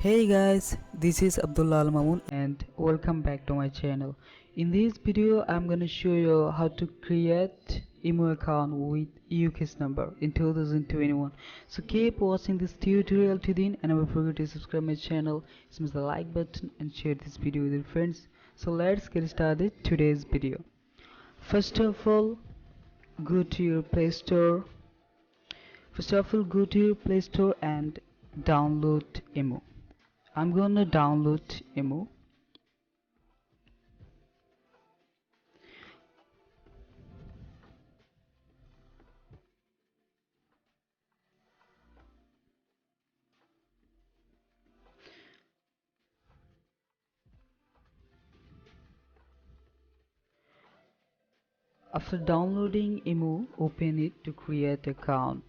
Hey guys, this is Abdullah Al Mamun and welcome back to my channel. In this video, I'm gonna show you how to create email account with UK's number in 2021. So keep watching this tutorial to the end and never forget to subscribe my channel, smash the like button and share this video with your friends. So let's get started today's video. First of all, go to your Play Store. Go to your Play Store and download Emo. I'm gonna download Emo. After downloading Emo, open it to create account.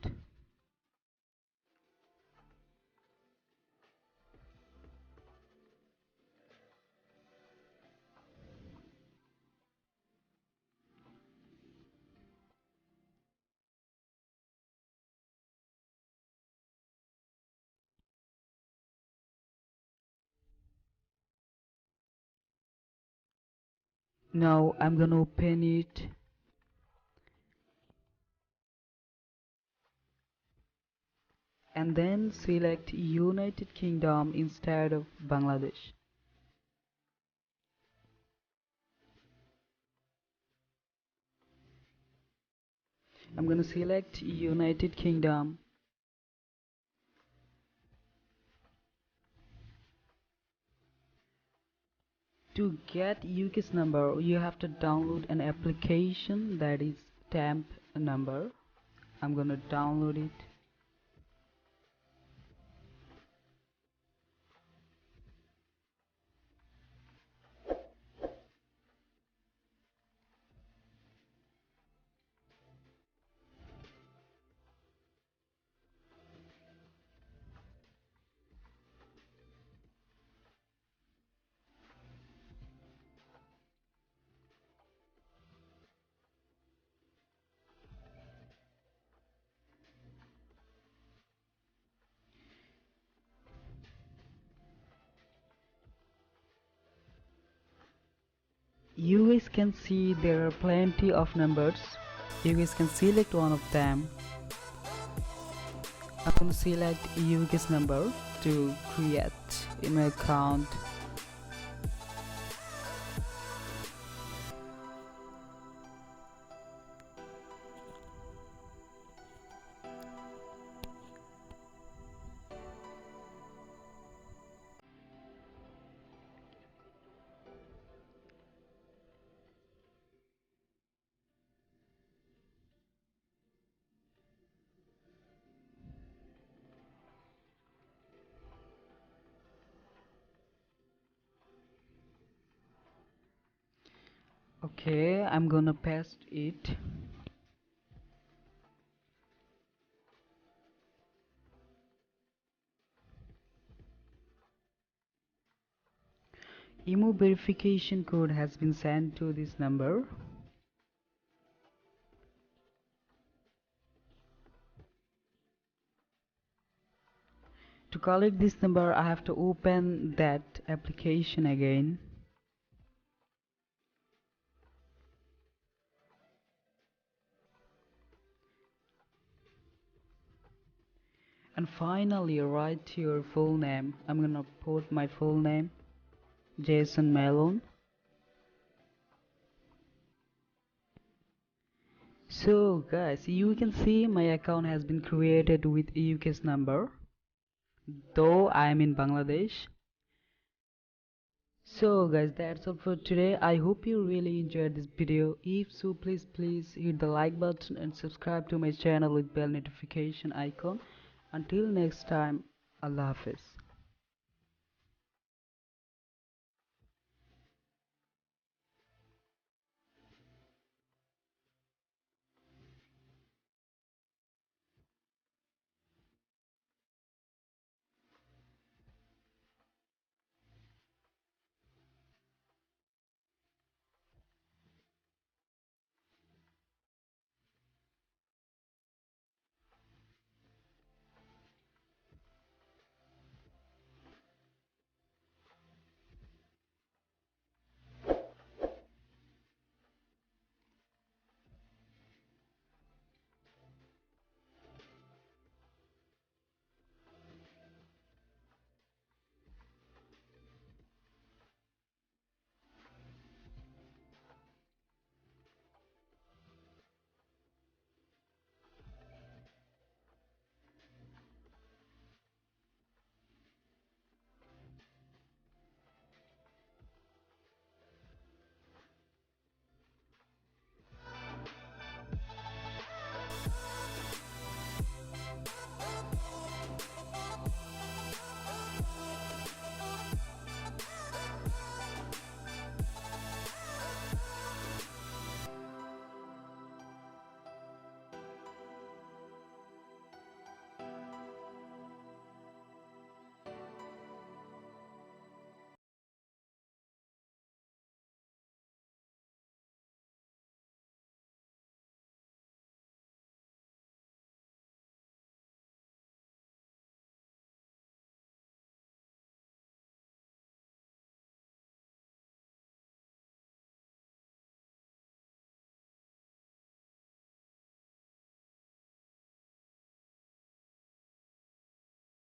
Now I'm gonna open it and then select United Kingdom instead of Bangladesh. I'm gonna select United Kingdom. To get UK's number, you have to download an application that is Stamp Number. I'm gonna download it. You guys can see there are plenty of numbers. You guys can select one of them. I'm gonna select UK's number to create email account. Okay, I'm gonna paste it. Email verification code has been sent to this number. To collect this number, I have to open that application again. And finally, write your full name. I'm gonna put my full name, Jason Malone. So guys, you can see my account has been created with UK's number, though I am in Bangladesh. So guys, that's all for today. I hope you really enjoyed this video. If so, please hit the like button and subscribe to my channel with bell notification icon. Until next time, Allah Hafiz.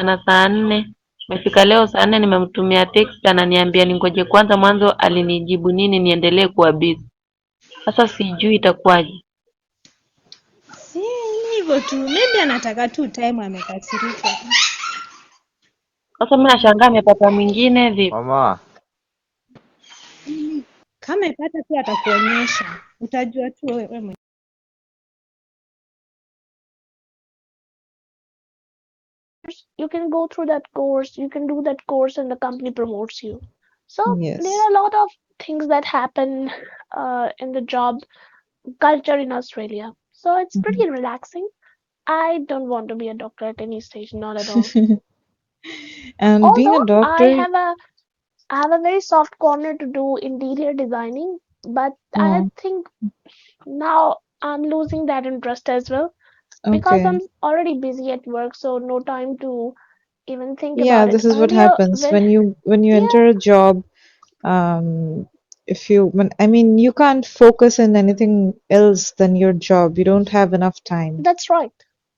na saa 4. Imefika leo saa 4 nimemtumia text ananiambia ningoje kwanza mwanzo alinijibu nini niendelee kuwa busy. Sasa sijui itakuwaje. Si ni hivyo tu, maybe anataka tu time, amekasirika. Sasa mimi nashangaa amepata mwingine vipi? Mama, Kama ipata tu atakuonyesha, utajua tu wewe mwenyewe. You can go through that course, you can do that course, and the company promotes you. So there Yes. are a lot of things that happen in the job culture in Australia. So it's Mhm. pretty relaxing. I don't want to be a doctor at any stage, not at all. And being a Although doctor, I have a very soft corner to do interior designing, but I oh, think now I'm losing that interest as well because okay. I'm already busy at work, so no time to even think Yeah, about it. this is what Earlier, happens when when you yeah, enter a job. If you, when, I mean, you can't focus on anything else than your job. You don't have enough time. that's right.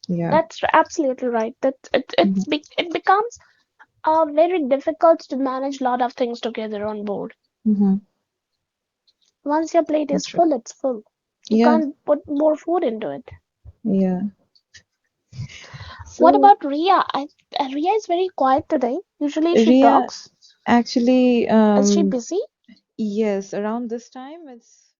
Yeah. That's absolutely right. That Mhm. it becomes very difficult to manage a lot of things together on board. Mhm. Once your plate is That's right. full, it's full. You Yeah. can't put more food into it. Yeah. What So about Ria? Ria is very quiet today. Usually she Ria, talks. actually, Is she busy? yes, around this time it's